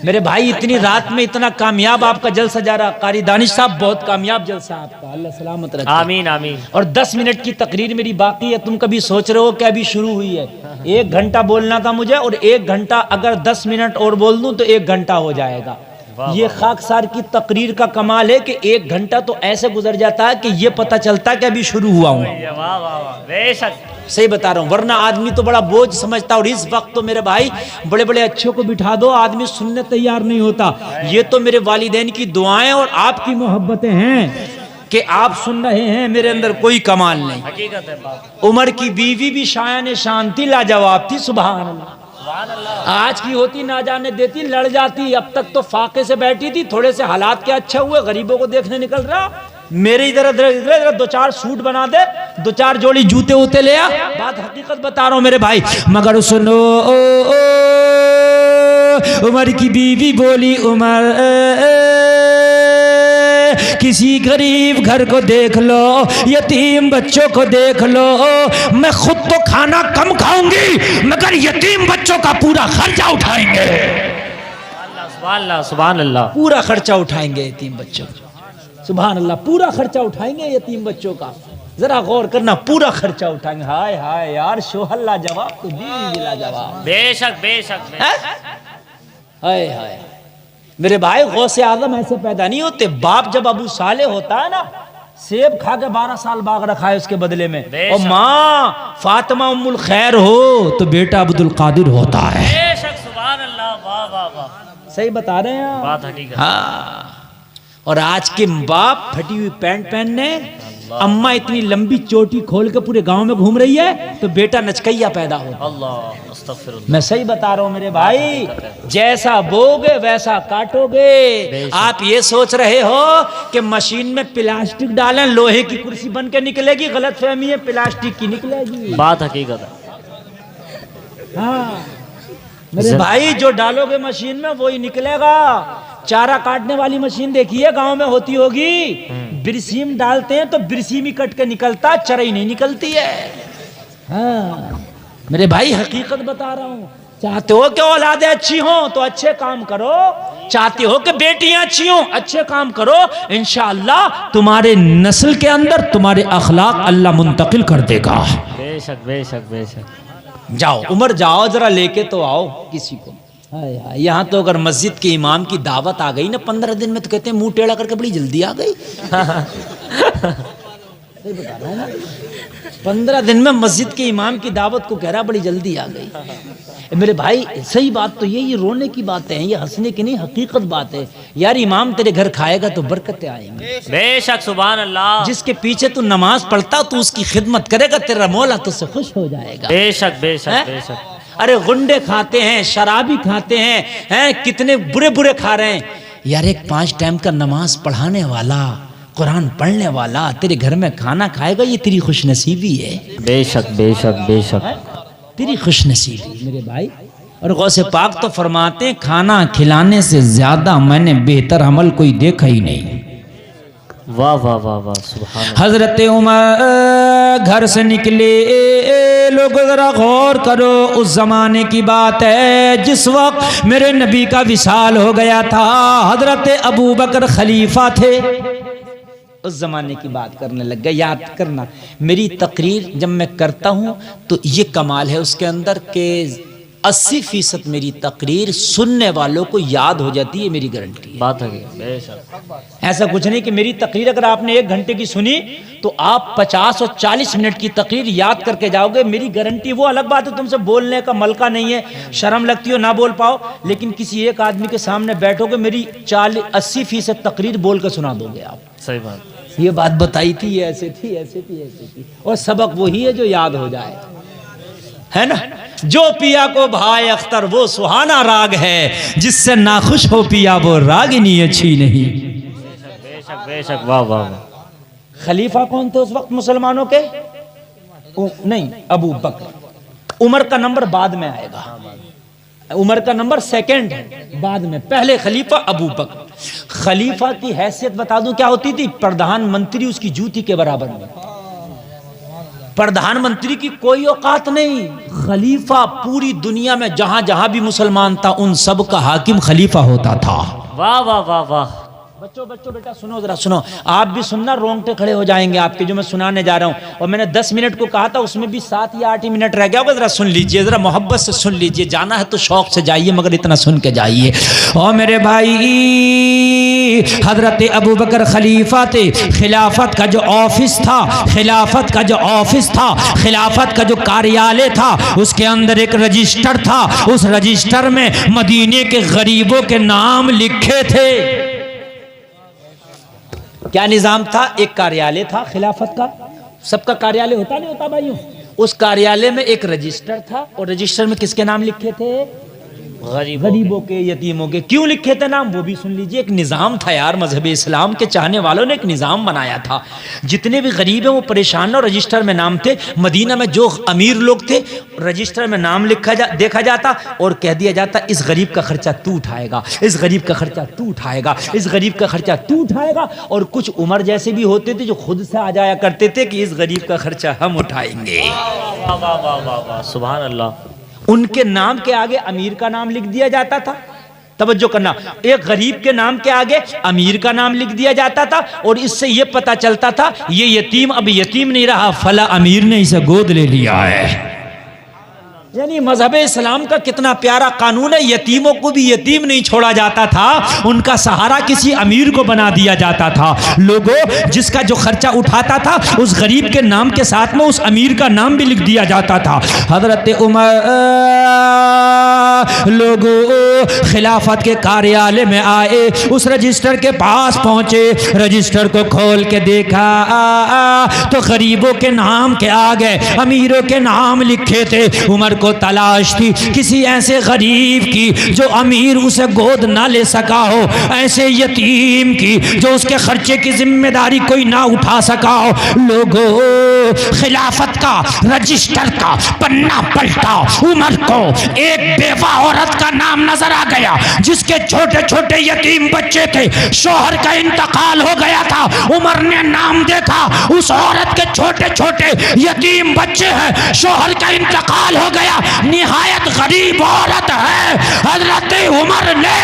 میرے بھائی اتنی رات میں اتنا کامیاب آپ کا جلسہ جا رہا، قاری دانش صاحب بہت کامیاب جلسہ آپ کا، اللہ سلامت رکھے۔ آمین آمین۔ اور 10 منٹ کی تقریر میری باقی ہے، تم کبھی سوچ رہے ہو کہ ابھی شروع ہوئی ہے؟ 1 گھنٹہ بولنا تھا مجھے، اور 1 گھنٹہ اگر 10 منٹ اور بول دوں تو 1 گھنٹہ ہو جائے گا۔ یہ خاکسار کی تقریر کا کمال ہے کہ 1 گھنٹہ تو ایسے گزر جاتا ہے کہ یہ پتہ چلتا ہے کہ ابھی شروع ہوا ہوں۔ واہ واہ واہ، بے شک۔ صحیح بتا رہا ہوں، ورنہ آدمی تو بڑا بوجھ سمجھتا، اور اس وقت تو میرے بھائی بڑے بڑے اچھوں کو بٹھا دو آدمی سننے تیار نہیں ہوتا۔ یہ تو میرے والدین کی دعائیں اور آپ کی محبتیں ہیں کہ آپ سن رہے ہیں، میرے اندر کوئی کمال نہیں۔ حقیقت ہے بات۔ عمر کی بیوی بھی شایان شان تھی، لاجواب تھی، سبحان اللہ۔ آج کی ہوتی نہ جانے دیتی، لڑ جاتی، اب تک تو فاقے سے بیٹھی تھی، تھوڑے سے حالات کے اچھے ہوئے، غریبوں کو دیکھنے نکل رہا، میرے ادھر 2-4 سوٹ بنا دے، 2-4 جوڑی جوتے ہوتے لے آ، بات حقیقت بتا رہا ہوں میرے بھائی۔ مگر سنو عمر کی بیوی بولی، عمر کسی غریب گھر کو دیکھ لو، یتیم بچوں کو دیکھ لو، میں خود تو کھانا کم کھاؤں گی مگر یتیم بچوں کا پورا خرچہ اٹھائیں گے، سبحان اللہ سبحان اللہ۔ پورا خرچہ اٹھائیں گے یتیم بچوں کا، سبحان اللہ، پورا خرچہ اٹھائیں گے یتیم بچوں کا، ذرا غور کرنا، پورا خرچہ اٹھائیں گے۔ ہائے ہائے یار، شوہر لاجواب تو بیوی بھی لاجواب، بے شک بے شک بے شک۔ ہائے ہائے میرے بھائی، غوث اعظم ایسے پیدا نہیں ہوتے۔ باپ جب ابو صالح ہوتا ہے نا، سیب کھا کے 12 سال باغ رکھا ہے اس کے بدلے میں، اور ماں فاطمہ ام الخیر ہو تو بیٹا عبد القادر ہوتا ہے۔ بے شک سبحان اللہ، واہ واہ واہ، صحیح بتا رہے ہیں آپ؟ بات حقیقت۔ ہاں، اور آج کے باپ پھٹی ہوئی پینٹ پہننے، اماں اتنی لمبی چوٹی کھول کے پورے گاؤں میں گھوم رہی ہے تو بیٹا نچکیا پیدا ہوتا۔ اللہ استغفر اللہ۔ میں صحیح بتا رہا ہوں میرے بھائی، جیسا بوگے ویسا کاٹو گے۔ آپ یہ سوچ رہے ہو کہ مشین میں پلاسٹک ڈالیں لوہے کی کرسی بن کے نکلے گی، غلط فہمی ہے، پلاسٹک کی نکلے گی۔ بات حقیقت ہے۔ ہاں میرے بھائی، جو ڈالو گے مشین میں وہی نکلے گا۔ چارہ کاٹنے والی مشین دیکھیے گاؤں میں ہوتی ہوگی، برسیم ڈالتے ہیں تو برسیم ہی کٹ کے نکلتا، چرئی نہیں نکلتی ہے۔ ہاں میرے بھائی، حقیقت بتا رہا ہوں۔ چاہتے ہو کہ اولادیں اچھی ہوں تو اچھے کام کرو، چاہتے ہو کہ بیٹیاں اچھی ہوں اچھے کام کرو، انشاءاللہ تمہارے نسل کے اندر تمہارے اخلاق اللہ منتقل کر دے گا۔ بے شک بے شک بے شک۔ جاؤ عمر، جاؤ ذرا لے کے تو آؤ کسی کو۔ یہاں تو اگر مسجد کے امام کی دعوت آ گئی نا 15 دن میں، تو کہتے ہیں منہ ٹیڑھا کر کے بڑی جلدی آ گئی۔ 15 دن میں مسجد کے امام کی دعوت کو کہہ رہا بڑی جلدی آ گئی۔ میرے بھائی صحیح بات تو یہ رونے کی باتیں ہیں، یہ ہنسنے کی نہیں، حقیقت بات ہے یار۔ امام تیرے گھر کھائے گا تو برکتیں آئیں گی۔ بے شک سبحان اللہ۔ جس کے پیچھے تو نماز پڑھتا تو اس کی خدمت کرے گا، تیرا مولا تجھ سے خوش ہو جائے گا۔ بے شک بے شک بے شک۔ ارے گنڈے کھاتے ہیں، شرابی کھاتے ہیں، کتنے برے برے کھا رہے ہیں یار۔ ایک 5 ٹائم کا نماز پڑھانے والا، قرآن پڑھنے والا تیرے گھر میں کھانا کھائے گا، یہ تیری خوش نصیبی ہے۔ بے شک بے شک بے شک، تیری خوش نصیبی میرے بھائی۔ اور غوث پاک تو فرماتے ہیں کھانا کھلانے سے زیادہ میں نے بہتر عمل کوئی دیکھا ہی نہیں۔ واہ واہ واہ واہ، سبحان اللہ۔ حضرت عمر گھر سے نکلے، لوگ ذرا غور کرو، اس زمانے کی بات ہے جس وقت میرے نبی کا وصال ہو گیا تھا۔ حضرت ابو بکر خلیفہ تھے، اس زمانے کی بات کرنے لگ گیا۔ یاد کرنا، میری تقریر جب میں کرتا ہوں تو یہ کمال ہے اس کے اندر کہ 80% میری تقریر سننے والوں کو یاد ہو جاتی ہے، میری گارنٹی ہے۔ بات ہے بے شک۔ ایسا کچھ نہیں کہ میری تقریر اگر آپ نے 1 گھنٹے کی سنی تو آپ 50 اور 40 منٹ کی تقریر یاد کر کے جاؤ گے، میری گارنٹی۔ وہ الگ بات ہے تم سے بولنے کا ملکہ نہیں ہے، شرم لگتی ہو نہ بول پاؤ، لیکن کسی ایک آدمی کے سامنے بیٹھو گے میری 80% تقریر بول کے سنا دو گے آپ۔ صحیح بات۔ یہ بات بتائی تھی، یہ ایسے تھی ایسے تھی ایسے تھی، اور سبق وہی ہے جو یاد ہو جائے، ہے نا۔ جو پیا کو بھائے اختر وہ سہانا راگ ہے، جس سے ناخوش ہو پیا وہ راگنی اچھی نہیں۔ بے شک بے شک، واہ واہ واہ۔ خلیفہ کون تھے اس وقت مسلمانوں کے؟ نہیں، ابو بکر۔ عمر کا نمبر بعد میں آئے گا، عمر کا نمبر 2 بعد میں، پہلے خلیفہ ابو بکر۔ خلیفہ کی حیثیت بتا دوں کیا ہوتی تھی؟ پردھان منتری اس کی جوتی کے برابر میں۔ پردھان منتری کی کوئی اوقات نہیں، خلیفہ پوری دنیا میں جہاں جہاں بھی مسلمان تھا ان سب کا حاکم خلیفہ ہوتا تھا۔ واہ واہ واہ واہ، بچوں بیٹا سنو ذرا سنو، آپ بھی سننا، رونگٹے کھڑے ہو جائیں گے آپ کے جو میں سنانے جا رہا ہوں، اور میں نے 10 منٹ کو کہا تھا اس میں بھی 7 یا 8 ہی منٹ رہ گیا ہوگا، ذرا سن لیجئے، ذرا محبت سے سن لیجئے، جانا ہے تو شوق سے جائیے مگر اتنا سن کے جائیے۔ اور میرے بھائی حضرت ابوبکر خلیفہ تھے، خلافت کا جو آفس تھا، خلافت کا جو آفس تھا، خلافت کا جو کاریالے تھا، اس کے اندر ایک رجسٹر تھا، اس رجسٹر میں مدینے کے غریبوں کے نام لکھے تھے۔ کیا نظام تھا؟ ایک کاریالے تھا خلافت کا، سب کا کاریالے ہوتا نہیں ہوتا بھائیوں، اس کاریالے میں ایک رجسٹر تھا، اور رجسٹر میں کس کے نام لکھے تھے؟ غریبوں کے، یتیموں کے۔ کیوں لکھے تھے نام وہ بھی سن لیجئے، ایک نظام تھا یار، مذہب اسلام کے چاہنے والوں نے ایک نظام بنایا تھا، جتنے بھی غریب ہیں وہ پریشان اور رجسٹر میں نام تھے۔ مدینہ میں جو امیر لوگ تھے رجسٹر میں نام دیکھا جاتا اور کہہ دیا جاتا اس غریب کا خرچہ تو اٹھائے گا، اس غریب کا خرچہ تو اٹھائے گا، اس غریب کا خرچہ تو اٹھائے گا، اور کچھ عمر جیسے بھی ہوتے تھے جو خود سے آ جایا کرتے تھے کہ اس غریب کا خرچہ ہم اٹھائیں گے۔ واہ واہ واہ واہ واہ، سبحان اللہ۔ ان کے نام کے آگے امیر کا نام لکھ دیا جاتا تھا، توجہ کرنا، ایک غریب کے نام کے آگے امیر کا نام لکھ دیا جاتا تھا، اور اس سے یہ پتا چلتا تھا یہ یتیم اب یتیم نہیں رہا، فلاں امیر نے اسے گود لے لیا ہے۔ یعنی مذہب اسلام کا کتنا پیارا قانون ہے، یتیموں کو بھی یتیم نہیں چھوڑا جاتا تھا، ان کا سہارا کسی امیر کو بنا دیا جاتا تھا۔ لوگوں جس کا جو خرچہ اٹھاتا تھا اس غریب کے نام کے ساتھ میں اس امیر کا نام بھی لکھ دیا جاتا تھا۔ حضرت عمر لوگوں خلافت کے کاریالے میں آئے، اس رجسٹر کے پاس پہنچے، رجسٹر کو کھول کے دیکھا تو غریبوں کے نام کے آگے امیروں کے نام لکھے تھے۔ عمر کو تلاش تھی کسی ایسے غریب کی جو امیر اسے گود نہ لے سکا ہو، ایسے یتیم کی جو اس کے خرچے کی ذمہ داری کوئی نہ اٹھا سکا ہو۔ لوگوں خلافت کا رجسٹر کا پنہ پلٹا، عمر کو ایک بیوہ عورت کا نام نظر آ گیا جس کے چھوٹے چھوٹے یتیم بچے تھے، شوہر کا انتقال ہو گیا تھا۔ عمر نے نام دیکھا، اس عورت کے چھوٹے چھوٹے یتیم بچے ہیں، شوہر کا انتقال ہو گیا، نہایت غریب عورت ہے۔ حضرت عمر نے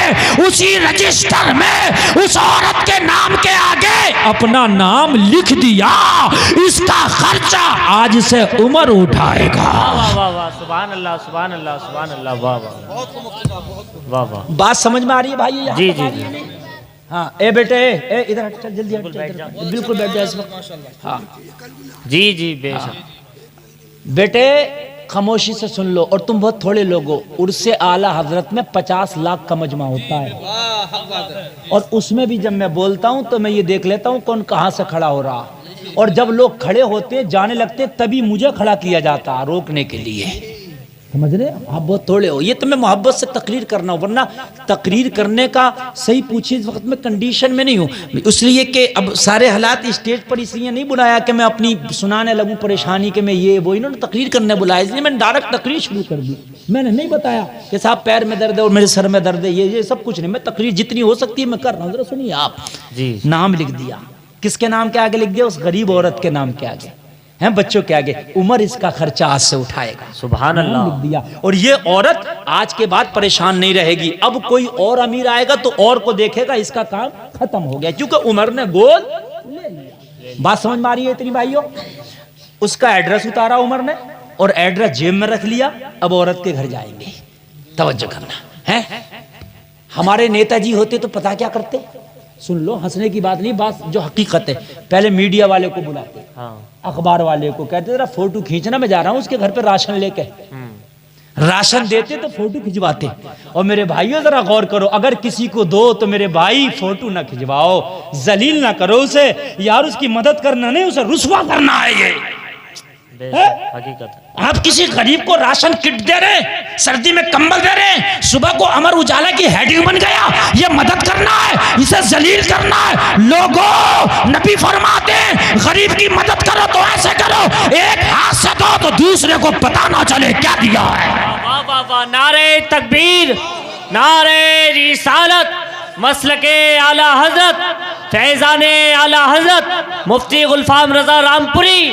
اسی رجسٹر میں اس عورت کے نام کے آگے اپنا نام لکھ دیا، اس کا خرچہ آج سے عمر اٹھائے گا۔ واہ واہ واہ، سبحان اللہ سبحان اللہ سبحان اللہ، واہ واہ واہ واہ۔ بات سمجھ میں آ رہی ہے بھائی؟ جی جی جی، ہاں اے بیٹے اے ادھر ہٹ، چل جلدی ہٹ، بالکل بیٹھ جا اس وقت۔ ہاں جی جی بے شک۔ بیٹے خاموشی سے سن لو، اور تم بہت تھوڑے لوگ ہو، عرس اعلیٰ حضرت میں 50 لاکھ کا مجمع ہوتا ہے، اور اس میں بھی جب میں بولتا ہوں تو میں یہ دیکھ لیتا ہوں کون کہاں سے کھڑا ہو رہا، اور جب لوگ کھڑے ہوتے جانے لگتے تبھی مجھے کھڑا کیا جاتا روکنے کے لیے، سمجھ رہے؟ آپ بہت تھوڑے ہو، یہ تمہیں محبت سے تقریر کرنا ہو، ورنہ تقریر کرنے کا صحیح پوچھی اس وقت میں کنڈیشن میں نہیں ہوں، اس لیے کہ اب سارے حالات اسٹیج پر اس لیے نہیں بلایا کہ میں اپنی سنانے لگوں پریشانی کہ میں یہ وہ، انہوں نے تقریر کرنے بلایا، اس لیے میں نے ڈائریکٹ تقریر شروع کر دی۔ میں نے نہیں بتایا کہ صاحب پیر میں درد ہے اور میرے سر میں درد ہے، یہ سب کچھ نہیں، میں تقریر جتنی ہو سکتی ہے میں کر رہا ہوں۔ ذرا سنیے آپ، جی نام لکھ دیا، کس کے نام کے آگے لکھ دیا؟ اس غریب عورت کے نام کے آگے ہیں، بچوں کے آگے، عمر اس کا خرچہ آج سے اٹھائے گا، سبحان اللہ۔ لکھ دیا۔ اور یہ عورت آج کے بعد پریشان نہیں رہے گی، اب کوئی اور امیر آئے گا تو اور کو دیکھے گا، اس کا کام ختم ہو گیا کیونکہ عمر نے گود لے لیا۔ بات سمجھ میں آ رہی ہے اتنی بھائیوں؟ اس کا ایڈریس اتارا عمر نے، اور ایڈریس جیب میں رکھ لیا، اب عورت کے گھر جائیں گے۔ توجہ کرنا ہے، ہمارے نیتا جی ہوتے تو پتہ کیا کرتے؟ سن لو، ہنسنے کی بات نہیں، بات جو حقیقت ہے، پہلے میڈیا والے کو بلاتے، اخبار والے کو کہتے ذرا فوٹو کھینچنا، میں جا رہا ہوں اس کے گھر پہ راشن لے کے، راشن دیتے تو فوٹو کھنچواتے۔ اور میرے بھائیوں ذرا غور کرو، اگر کسی کو دو تو میرے بھائی فوٹو نہ کھنچواؤ، ذلیل نہ کرو اسے، یار اس کی مدد کرنا نہیں، اسے رسوا کرنا ہے۔ یہ حقیقت، آپ کسی غریب کو راشن کٹ دے رہے ہیں، سردی میں کمبل دے رہے ہیں، صبح کو امر اجالا کی ہیڈنگ بن گیا، یہ مدد کرنا ہے، اسے ذلیل کرنا ہے۔ لوگوں نبی فرماتے ہیں غریب کی مدد کرو تو ایسے کرو، ایک ہاتھ سے دو تو دوسرے کو پتہ نہ چلے کیا دیا ہے۔ واہ واہ واہ، نعرہ تکبیر، نعرہ رسالت، مسلک اعلیٰ حضرت، فیضان اعلیٰ حضرت مفتی غلفام رضا رامپوری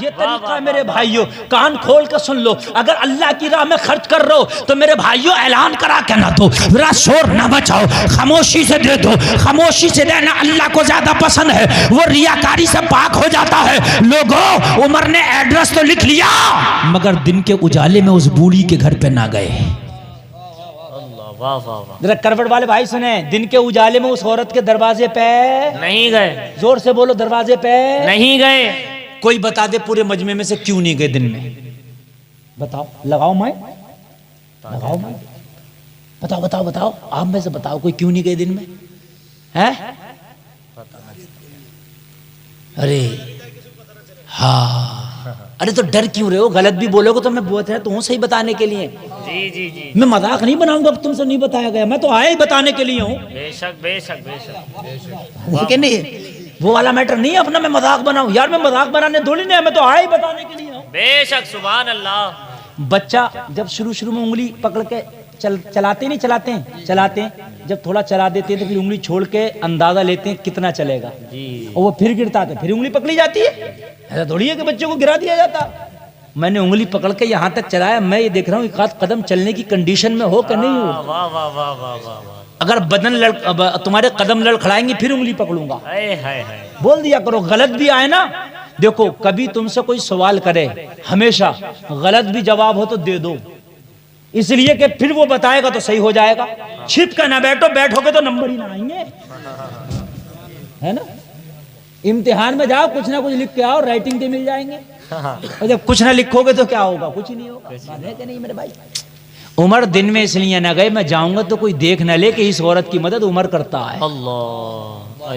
یہ طریقہ ہے میرے بھائیوں، کان کھول کے سن لو، اگر اللہ کی راہ میں خرچ کر رہو تو میرے بھائیوں اعلان کرا کے نہ دو، ذرا شور نہ بچاؤ، خاموشی سے دے دو، خاموشی سے دینا اللہ کو زیادہ پسند ہے، وہ ریاکاری سے پاک ہو جاتا ہے۔ لوگوں، عمر نے ایڈریس تو لکھ لیا مگر دن کے اجالے میں اس بوڑھی کے گھر پہ نہ گئے۔ اللہ، واہ واہ واہ، ذرا کروٹ والے بھائی سنیں، دن کے اجالے میں اس عورت کے دروازے پہ نہیں گئے، زور سے بولو، دروازے پہ نہیں گئے۔ کوئی بتا دے پورے مجمع میں سے کیوں نہیں گئے دن میں؟ بتاؤ، لگاؤ مائیں، لگاؤ مائیں، بتاؤ بتاؤ بتاؤ، آپ میں سے بتاؤ کوئی کیوں نہیں گئے دن میں؟ ہے؟ ارے ہاں، ارے تو ڈر کیوں رہے ہو؟ غلط بھی بولو گے تو میں بہت ہے تو ہوں صحیح بتانے کے لیے، جی جی جی، میں مذاق نہیں بناؤں گا تم سے نہیں بتایا گیا، میں تو آیا ہی بتانے کے لیے ہوں، بے شک بے شک بے شک۔ لیکن نہیں وہ والا میٹر نہیں ہے اپنا میں مذاق بناؤں، یار میں مذاق بنانے تھوڑی نہیں ہے، میں تو آیا ہی بتانے کے لیے ہوں۔ بے شک، سبحان اللہ۔ بچہ جب شروع میں انگلی پکڑ کے چلاتے نہیں چلاتے ہیں، جب تھوڑا چلا دیتے ہیں تو پھر انگلی چھوڑ کے اندازہ لیتے ہیں کتنا چلے گا، اور وہ پھر گرتا ہے پھر انگلی پکڑی جاتی ہے، ایسا تھوڑی ہے کہ بچے کو گرا دیا جاتا۔ میں نے انگلی پکڑ کے یہاں تک چلایا، میں یہ دیکھ رہا ہوں ایک آدھ قدم چلنے کی کنڈیشن میں ہو کہ نہیں ہو، واہ واہ واہ واہ واہ واہ، اگر تمہارے قدم لڑکھڑائیں گے پھر انگلی پکڑوں گا، ہائے ہائے ہائے، بول دیا کرو، غلط بھی آئے نا، دیکھو کبھی تم سے کوئی سوال کرے ہمیشہ غلط بھی جواب ہو تو دے دو، اس لیے کہ پھر وہ بتائے گا تو صحیح ہو جائے گا، چھپ کے نہ بیٹھو، بیٹھو گے تو نمبر ہی نہ آئیں گے، ہے نا؟ امتحان میں جاؤ کچھ نہ کچھ لکھ کے آؤ، رائٹنگ کے مل جائیں گے، اور جب کچھ نہ لکھو گے تو کیا ہوگا؟ کچھ نہیں ہوگا، بات ہے کہ نہیں میرے بھائی؟ عمر دن میں اس لیے نہ گئے، میں جاؤں گا تو کوئی دیکھ نہ لے کہ اس عورت کی مدد عمر کرتا ہے، اللہ،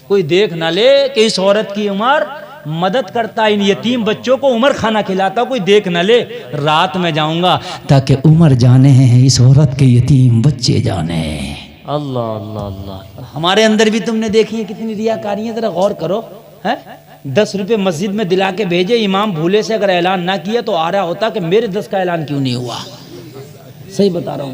کوئی دیکھ نہ لے کہ اس عورت کی عمر مدد کرتا ہے، ان یتیم بچوں کو عمر کھانا کھلاتا، کوئی دیکھ نہ لے، رات میں جاؤں گا تاکہ عمر جانے ہیں اس عورت کے یتیم بچے جانے۔ اللہ اللہ اللہ، ہمارے اندر بھی تم نے دیکھی ہے کتنی ریاکاریاں، ذرا غور کرو، 10 روپے مسجد میں دلا کے بھیجے، امام بھولے سے اگر اعلان نہ کیا تو آ رہا ہوتا کہ میرے 10 کا اعلان کیوں نہیں ہوا، صحیح بتا رہا ہوں۔